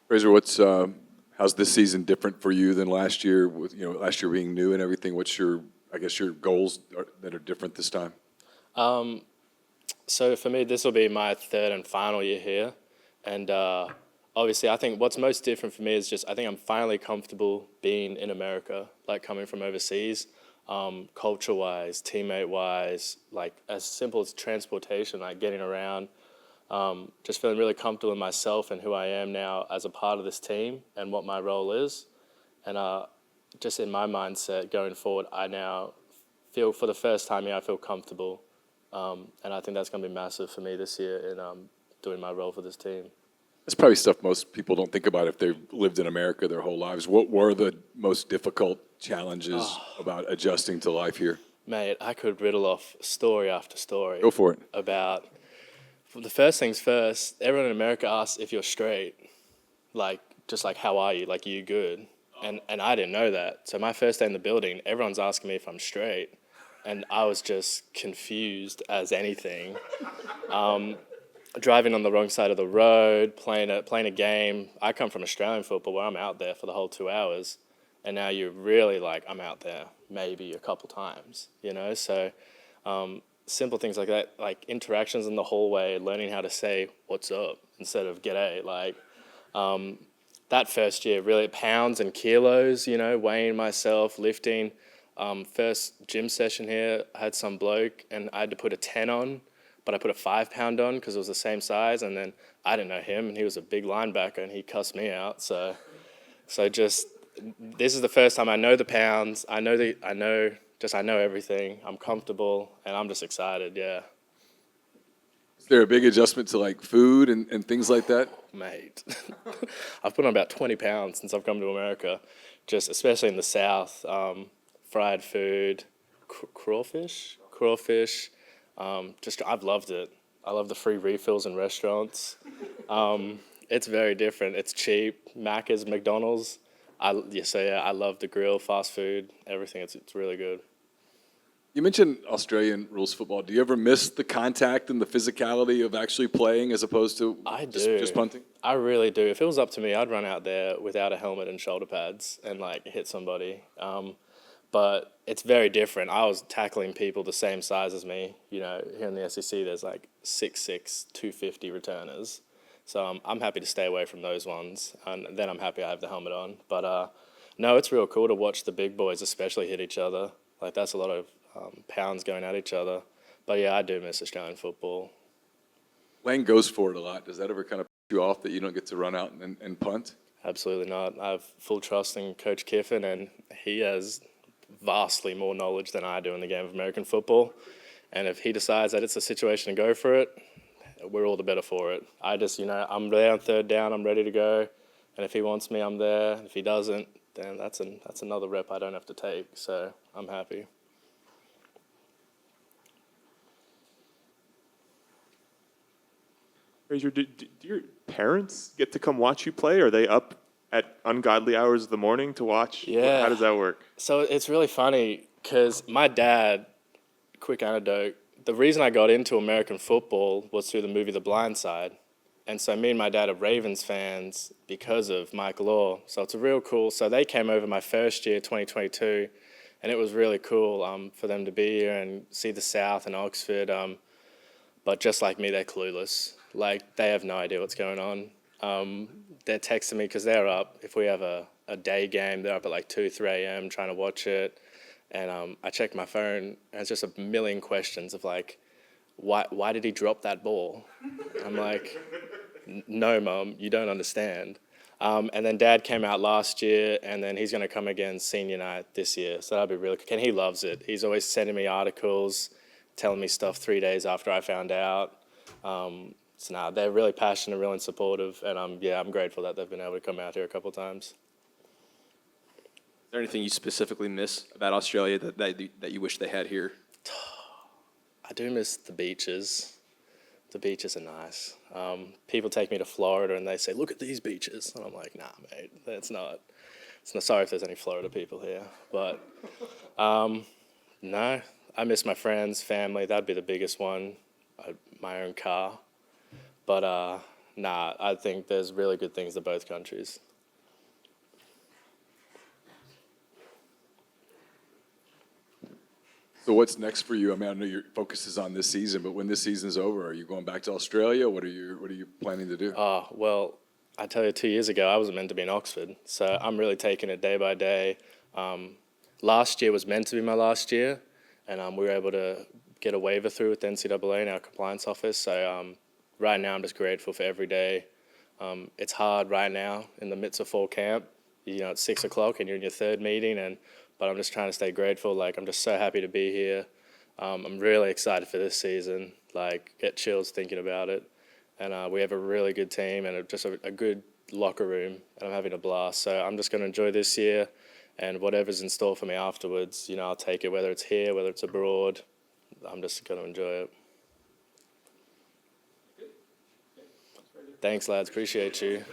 Fraser, how's this season different for you than last year? With last year being new and everything, what's your goals that are different this time? Um, so for me, this will be my third and final year here, and obviously, I think what's most different for me is just I think I'm finally comfortable being in America, like coming from overseas, culture-wise, teammate-wise, like as simple as transportation, like getting around. Just feeling really comfortable in myself and who I am now as a part of this team and what my role is. And just in my mindset going forward, I now feel for the first time here, I feel comfortable. And I think that's going to be massive for me this year in doing my role for this team. That's probably stuff most people don't think about if they've lived in America their whole lives. What were the most difficult challenges about adjusting to life here? Mate, I could riddle off story after story. Go for it. About the first things first, everyone in America asks if you're straight. Like, just like, how are you? Like, are you good? And I didn't know that. So my first day in the building, everyone's asking me if I'm straight. And I was just confused as anything. Driving on the wrong side of the road, playing a game. I come from Australian football where I'm out there for the whole 2 hours. And now you're really like, I'm out there maybe a couple times, you know? So simple things like that, like interactions in the hallway, learning how to say what's up instead of g'day. Like that first year, really pounds and kilos, you know, weighing myself, lifting. First gym session here, I had some bloke and I had to put a 10 on, but I put a 5 pound on because it was the same size. And then I didn't know him and he was a big linebacker and he cussed me out. So just, this is the first time I know the pounds. I know everything. I'm comfortable and I'm just excited. Yeah. Is there a big adjustment to like food and things like that? Mate, I've put on about 20 pounds since I've come to America, just especially in the South. Fried food, crawfish. I've loved it. I love the free refills in restaurants. It's very different. It's cheap. Macca's, McDonald's. I love the grill, fast food, everything. It's really good. You mentioned Australian rules football. Do you ever miss the contact and the physicality of actually playing as opposed to just punting? I really do. If it was up to me, I'd run out there without a helmet and shoulder pads and like hit somebody. But it's very different. I was tackling people the same size as me. You know, here in the SEC, there's like 6'6", 250 returners. So I'm happy to stay away from those ones. And then I'm happy I have the helmet on. But no, it's real cool to watch the big boys especially hit each other. Like that's a lot of pounds going at each other. But yeah, I do miss Australian football. Lang goes for it a lot. Does that ever kind of piss you off that you don't get to run out and punt? Absolutely not. I have full trust in Coach Kiffin, and he has vastly more knowledge than I do in the game of American football. And if he decides that it's a situation to go for it, we're all the better for it. I just, I'm there on third down, I'm ready to go. And if he wants me, I'm there. If he doesn't, then that's another rep I don't have to take. So I'm happy. Fraser, do your parents get to come watch you play? Are they up at ungodly hours of the morning to watch? Yeah. How does that work? So it's really funny because my dad, quick anecdote, the reason I got into American football was through the movie The Blind Side. And so me and my dad are Ravens fans because of Mike Law. So it's a real cool. So they came over my first year, 2022, and it was really cool for them to be here and see the South and Oxford. But just like me, they're clueless. Like, they have no idea what's going on. They're texting me because they're up. If we have a day game, they're up at like 2, 3 a.m. trying to watch it. And I check my phone, and it's just a million questions of like, why did he drop that ball? I'm like, no, Mum, you don't understand. And then Dad came out last year, and then he's going to come again senior night this year. So that'll be really cool. And he loves it. He's always sending me articles, telling me stuff 3 days after I found out. So they're really passionate, really supportive, and I'm grateful that they've been able to come out here a couple of times. Is there anything you specifically miss about Australia that you wish they had here? I do miss the beaches. The beaches are nice. People take me to Florida and they say, look at these beaches. And I'm like, nah, mate, it's not. Sorry if there's any Florida people here. But no, I miss my friends, family. That'd be the biggest one. My own car. But Nah, I think there's really good things to both countries. So what's next for you? I mean, I know your focus is on this season, but when this season's over, are you going back to Australia? What are you planning to do? Oh, well, I tell you, 2 years ago, I wasn't meant to be in Oxford. So I'm really taking it day by day. Last year was meant to be my last year, and we were able to get a waiver through with the NCAA in our compliance office. So right now, I'm just grateful for every day. It's hard right now in the midst of fall camp. You know, it's 6 o'clock and you're in your third meeting, but I'm just trying to stay grateful. Like, I'm just so happy to be here. I'm really excited for this season. Like, get chills thinking about it. And we have a really good team and just a good locker room, and I'm having a blast. So I'm just going to enjoy this year, and whatever's in store for me afterwards, you know, I'll take it, whether it's here, whether it's abroad. I'm just going to enjoy it. Thanks, lads. Appreciate you.